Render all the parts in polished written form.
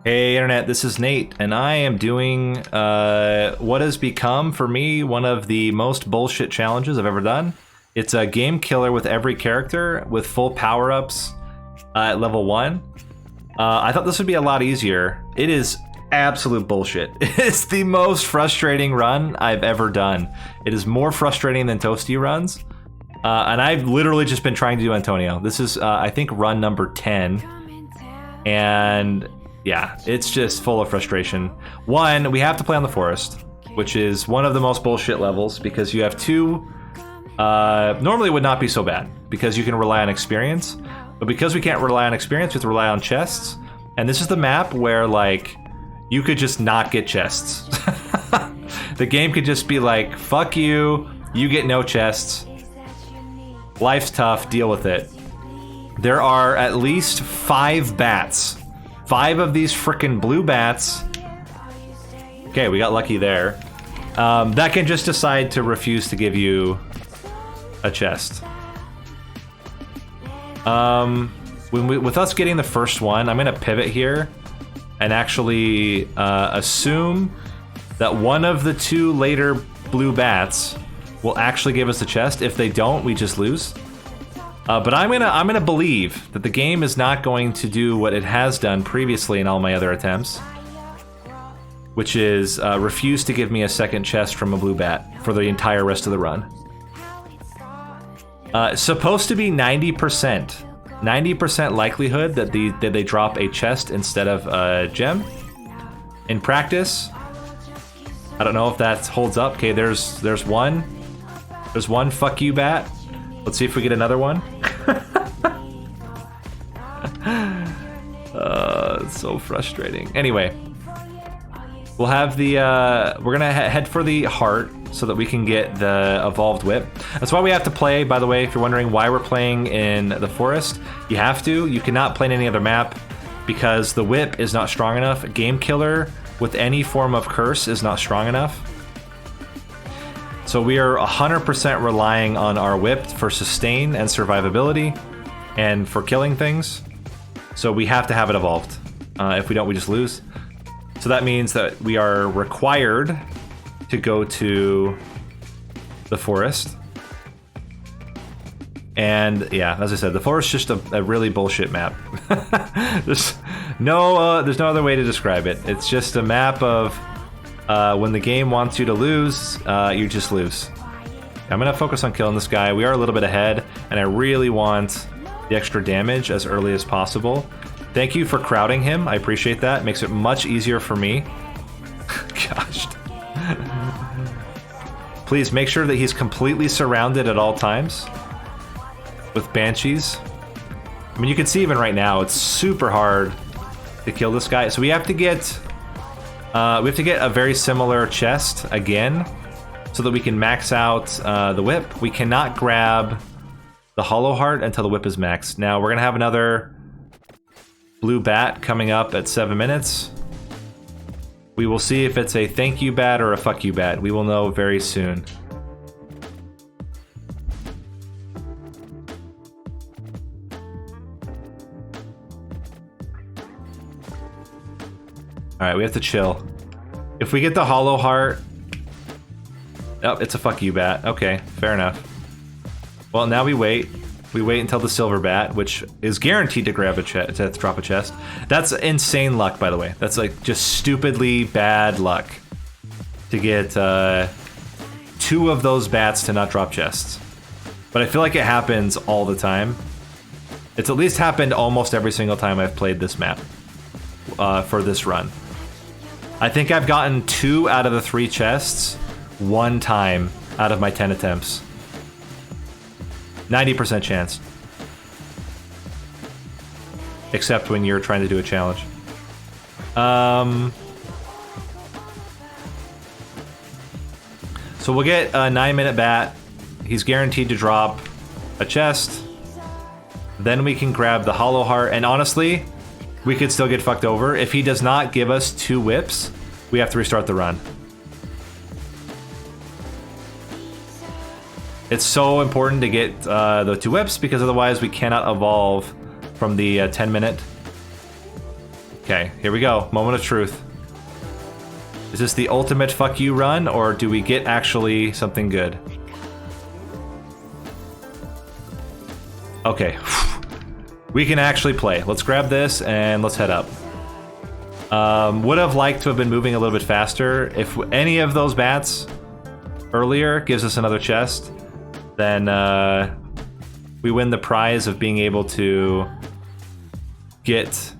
Hey internet, this is Nate, and I am doing what has become, for me, one of the most bullshit challenges I've ever done. It's a game killer with every character, with full power-ups at level 1. I thought this would be a lot easier. It is absolute bullshit. It's the most frustrating run I've ever done. It is more frustrating than Toasty runs. And I've literally just been trying to do Antonio. This is, I think, run number 10. And yeah, it's just full of frustration. One, we have to play on the forest, which is one of the most bullshit levels because you have two. Normally it would not be so bad because you can rely on experience. But because we can't rely on experience, we have to rely on chests. And this is the map where, like, you could just not get chests. The game could just be like, fuck you, you get no chests. Life's tough, deal with it. There are at least 5 bats. 5 of these frickin' blue bats. Okay, we got lucky there. That can just decide to refuse to give you a chest. With us getting the first one, I'm gonna pivot here and actually assume that one of the 2 later blue bats will actually give us the chest. If they don't, we just lose. But I'm gonna believe that the game is not going to do what it has done previously in all my other attempts, which is refuse to give me a second chest from a blue bat for the entire rest of the run. Supposed to be 90% likelihood that they drop a chest instead of a gem. In practice, I don't know if that holds up. Okay, there's one. There's one fuck you bat. Let's see if we get another one. It's so frustrating. Anyway, we'll have the, we're gonna head for the heart so that we can get the evolved whip. That's why we have to play, by the way, if you're wondering why we're playing in the forest. You have to. You cannot play in any other map because the whip is not strong enough. Game killer with any form of curse is not strong enough. So we are 100% relying on our whip for sustain and survivability and for killing things. So we have to have it evolved. If we don't, we just lose. So that means that we are required to go to the forest. And yeah, as I said, the forest is just a really bullshit map. There's no other way to describe it. It's just a map of when the game wants you to lose, you just lose. I'm gonna focus on killing this guy. We are a little bit ahead, and I really want the extra damage as early as possible. Thank you for crowding him. I appreciate that. It makes it much easier for me. Gosh. Please make sure that he's completely surrounded at all times with banshees. I mean, you can see even right now, it's super hard to kill this guy. So we have to get a very similar chest again so that we can max out the whip. We cannot grab the hollow heart until the whip is maxed. Now we're gonna have another blue bat coming up at 7 minutes. We will see if it's a thank you bat or a fuck you bat. We will know very soon. Alright, we have to chill. If we get the hollow heart... Oh, it's a fuck you bat. Okay, fair enough. Well, now we wait. We wait until the silver bat, which is guaranteed to grab to drop a chest. That's insane luck, by the way. That's like just stupidly bad luck to get 2 of those bats to not drop chests. But I feel like it happens all the time. It's at least happened almost every single time I've played this map for this run. I think I've gotten 2 out of the 3 chests 1 time out of my 10 attempts. 90% chance. Except when you're trying to do a challenge. So we'll get a 9-minute bat. He's guaranteed to drop a chest. Then we can grab the hollow heart. And honestly, we could still get fucked over. If he does not give us 2 whips, we have to restart the run. It's so important to get the 2 whips because otherwise we cannot evolve from the 10-minute Okay, here we go. Moment of truth. Is this the ultimate fuck you run, or do we get actually something good? Okay. We can actually play. Let's grab this and let's head up. Would have liked to have been moving a little bit faster. If any of those bats earlier gives us another chest, then we win the prize of being able to get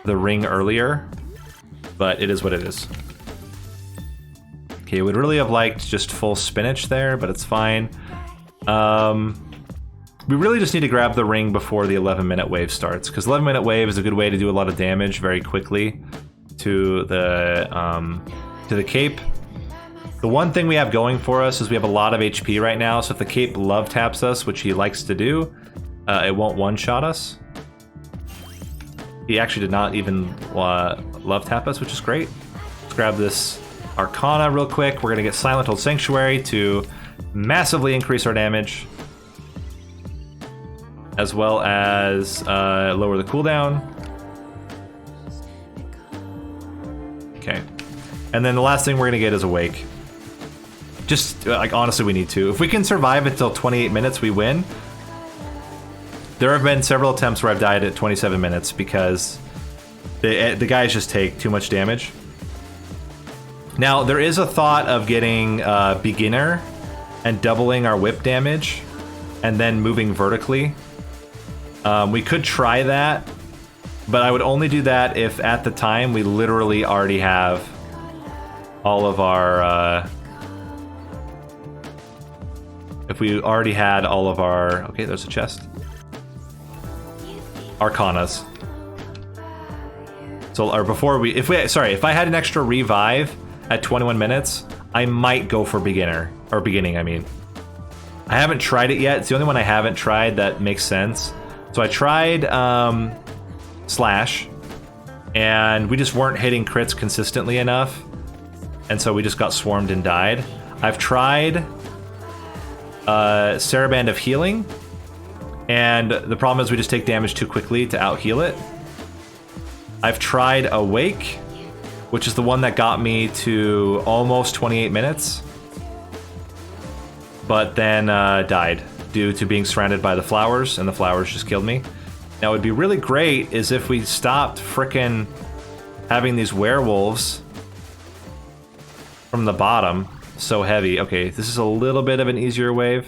the ring earlier. But it is what it is. Okay, would really have liked just full spinach there, but it's fine. We really just need to grab the ring before the 11-minute wave starts, because 11-minute wave is a good way to do a lot of damage very quickly to the cape. The one thing we have going for us is we have a lot of HP right now, so if the cape love taps us, which he likes to do, it won't one-shot us. He actually did not even love tap us, which is great. Let's grab this Arcana real quick. We're gonna get Silent Old Sanctuary to massively increase our damage, as well as lower the cooldown. Okay. And then the last thing we're gonna get is Awake. Just, like, honestly, we need to. If we can survive until 28 minutes, we win. There have been several attempts where I've died at 27 minutes because the guys just take too much damage. Now, there is a thought of getting Beginner and doubling our whip damage and then moving vertically. We could try that, but I would only do that if at the time we literally already have all of our... if we already had all of our... Okay, there's a chest. Arcanas. So, or before we... if I had an extra revive at 21 minutes, I might go for beginner. Or beginning, I mean. I haven't tried it yet. It's the only one I haven't tried that makes sense. So I tried Slash, and we just weren't hitting crits consistently enough, and so we just got swarmed and died. I've tried Saraband of Healing, and the problem is we just take damage too quickly to out-heal it. I've tried Awake, which is the one that got me to almost 28 minutes, but then died due to being surrounded by the flowers, and the flowers just killed me. Now, what would be really great is if we stopped frickin' having these werewolves from the bottom so heavy. Okay, this is a little bit of an easier wave.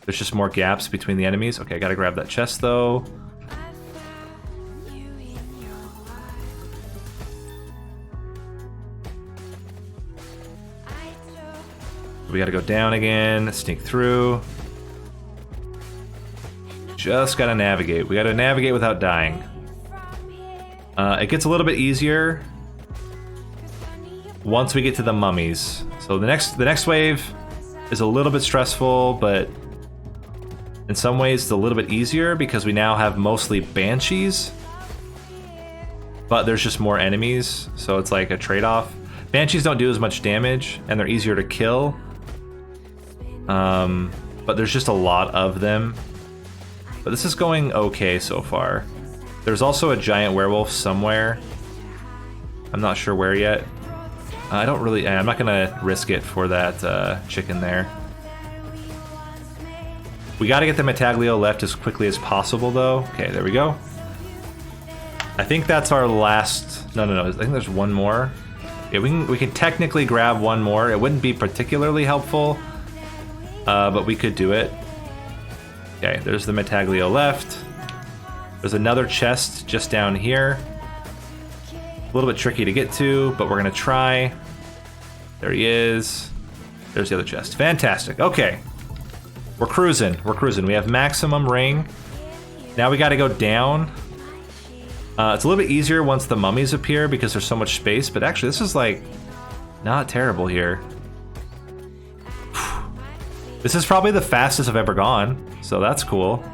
There's just more gaps between the enemies. Okay, I gotta grab that chest, though. We gotta go down again, sneak through. Just gotta navigate. We gotta navigate without dying. It gets a little bit easier once we get to the mummies. So the next wave is a little bit stressful, but in some ways it's a little bit easier because we now have mostly banshees. But there's just more enemies, so it's like a trade-off. Banshees don't do as much damage, and they're easier to kill. But there's just a lot of them. But this is going okay so far. There's also a giant werewolf somewhere. I'm not sure where yet. I'm not gonna risk it for that chicken there. We gotta get the Metaglio left as quickly as possible, though. Okay, there we go. I think that's our last... No. I think there's one more. Yeah, we can technically grab one more. It wouldn't be particularly helpful, but we could do it. Okay, there's the Metaglio left. There's another chest just down here. A little bit tricky to get to, but we're gonna try. There he is. There's the other chest. Fantastic. Okay. We're cruising. We have maximum ring. Now we gotta go down. It's a little bit easier once the mummies appear because there's so much space, but actually this is like not terrible here. This is probably the fastest I've ever gone, so that's cool.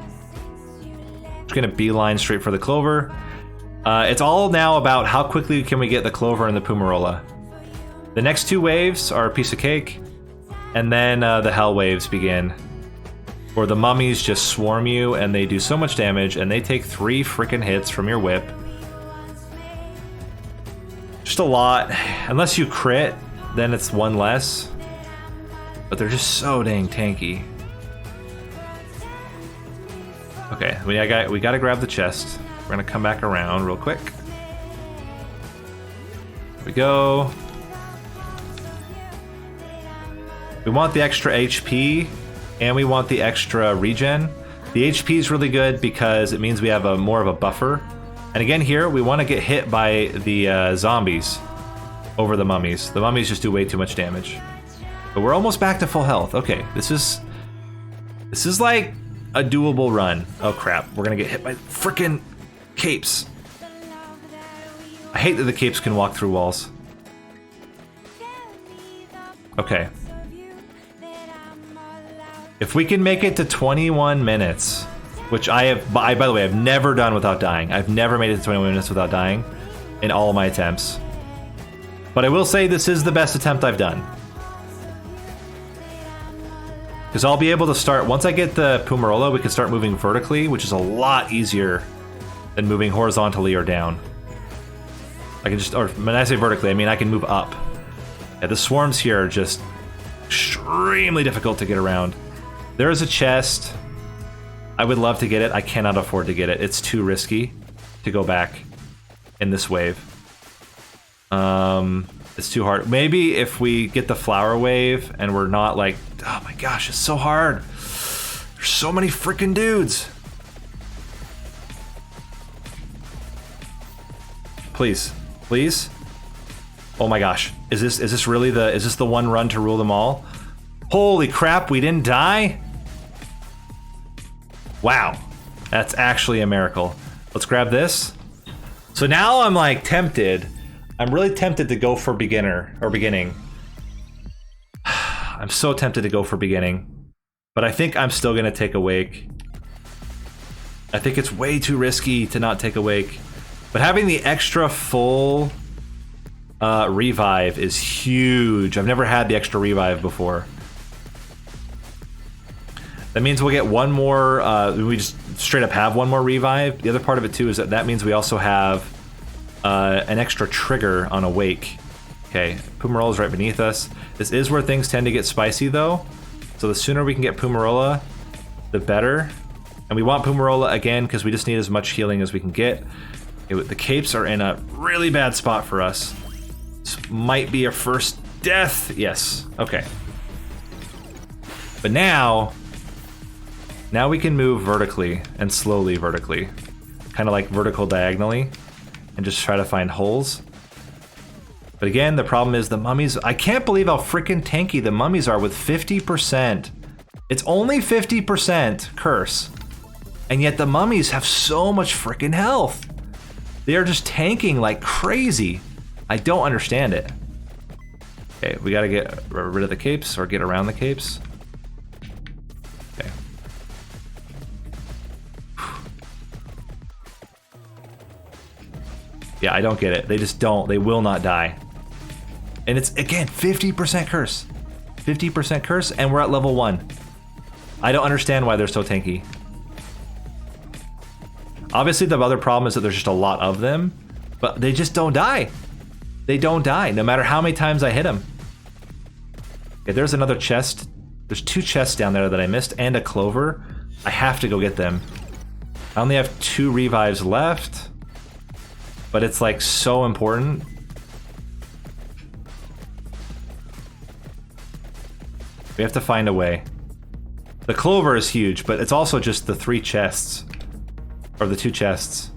Just gonna beeline straight for the clover. It's all now about how quickly can we get the clover and the Pumarola. The next two waves are a piece of cake, and then the hell waves begin, where the mummies just swarm you and they do so much damage, and they take 3 freaking hits from your whip. Just a lot. Unless you crit, then it's one less. But they're just so dang tanky. Okay, we gotta grab the chest. We're gonna come back around real quick. Here we go. We want the extra HP, and we want the extra regen. The HP is really good because it means we have more of a buffer. And again here, we want to get hit by the zombies over the mummies. The mummies just do way too much damage. But we're almost back to full health. Okay, this is like a doable run. Oh crap, we're gonna get hit by frickin' capes. I hate that the capes can walk through walls. Okay. If we can make it to 21 minutes, which by the way, I've never done without dying. I've never made it to 21 minutes without dying in all of my attempts. But I will say this is the best attempt I've done. Because I'll be able to start, once I get the Pumarola, we can start moving vertically, which is a lot easier than moving horizontally or down. I can just, or when I say vertically, I mean I can move up. Yeah, the swarms here are just extremely difficult to get around. There is a chest. I would love to get it. I cannot afford to get it. It's too risky to go back in this wave. It's too hard. Maybe if we get the flower wave and we're not like, oh my gosh, it's so hard. There's so many freaking dudes. Please, please. Oh my gosh. Is this really is this the one run to rule them all? Holy crap, we didn't die? Wow, that's actually a miracle. Let's grab this. So now I'm like tempted. I'm really tempted to go for beginner or beginning. I'm so tempted to go for beginning, but I think I'm still gonna take awake. I think it's way too risky to not take awake, but having the extra full revive is huge. I've never had the extra revive before. That means we'll get one more, we just straight up have one more revive. The other part of it too is that means we also have an extra trigger on awake. Okay, Pumarola is right beneath us. This is where things tend to get spicy though. So the sooner we can get Pumarola, the better. And we want Pumarola again because we just need as much healing as we can get. The capes are in a really bad spot for us. This might be a first death. Yes, okay. But now we can move vertically and slowly vertically. Kind of like vertical diagonally and just try to find holes. But again, the problem is the mummies. I can't believe how freaking tanky the mummies are with 50%. It's only 50% curse. And yet the mummies have so much freaking health. They are just tanking like crazy. I don't understand it. Okay, we gotta get rid of the capes or get around the capes. Okay. Yeah, I don't get it. They just don't. They will not die. And it's, again, 50% curse. 50% curse, and we're at level 1. I don't understand why they're so tanky. Obviously, the other problem is that there's just a lot of them, but they just don't die. They don't die, no matter how many times I hit them. Okay, there's another chest. There's 2 chests down there that I missed, and a clover. I have to go get them. I only have 2 revives left, but it's like so important. We have to find a way. The clover is huge, but it's also just the 3 chests. Or the 2 chests.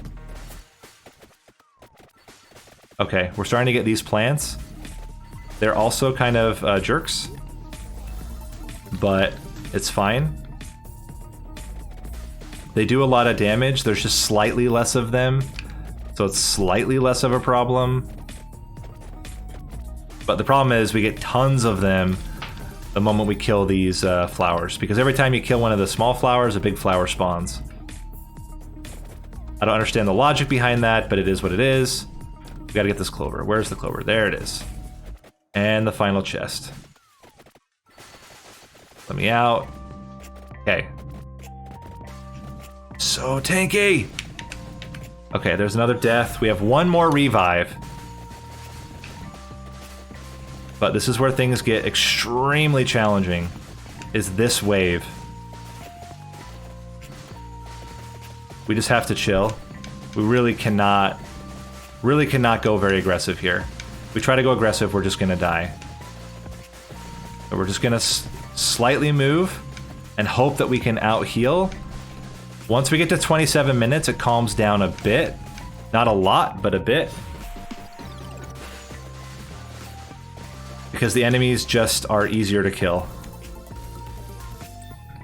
Okay, we're starting to get these plants. They're also kind of jerks. But it's fine. They do a lot of damage. There's just slightly less of them. So it's slightly less of a problem. But the problem is we get tons of them the moment we kill these flowers. Because every time you kill one of the small flowers, a big flower spawns. I don't understand the logic behind that, but it is what it is. We gotta get this clover. Where's the clover? There it is. And the final chest. Let me out. Okay. So tanky! Okay, there's another death. We have 1 more revive. But this is where things get extremely challenging, is this wave. We just have to chill. We really cannot go very aggressive here. If we try to go aggressive, we're just gonna die. So we're just gonna slightly move and hope that we can out-heal. Once we get to 27 minutes, it calms down a bit. Not a lot, but a bit. Because the enemies just are easier to kill.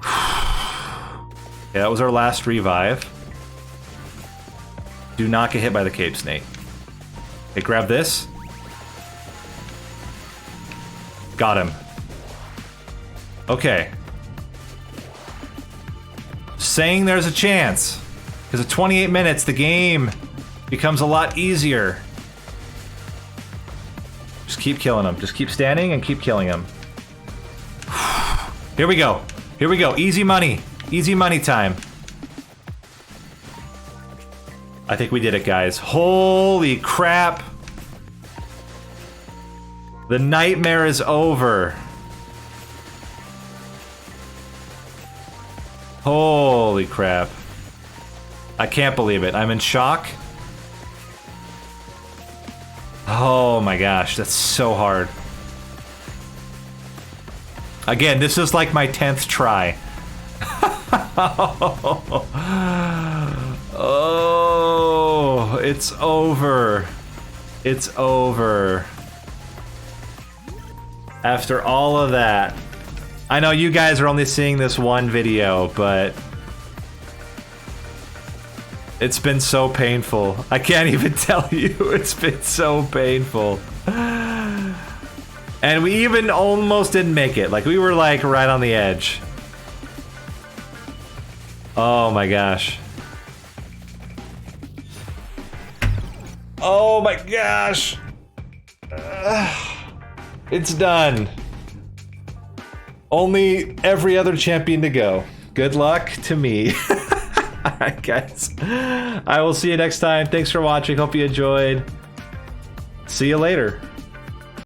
Yeah, that was our last revive. Do not get hit by the cape snake. Okay, grab this. Got him. Okay. Saying there's a chance. Because at 28 minutes, the game becomes a lot easier. Just keep killing him. Just keep standing and keep killing him. Here we go. Here we go. Easy money. Easy money time. I think we did it, guys. Holy crap. The nightmare is over. Holy crap. I can't believe it. I'm in shock. Oh my gosh, that's so hard. Again, this is like my 10th try. Oh, it's over. It's over. After all of that. I know you guys are only seeing this one video, but it's been so painful. I can't even tell you. It's been so painful. And we even almost didn't make it. Like, we were like right on the edge. Oh my gosh. Oh my gosh. It's done. Only every other champion to go. Good luck to me. Alright, guys. I will see you next time. Thanks for watching. Hope you enjoyed. See you later.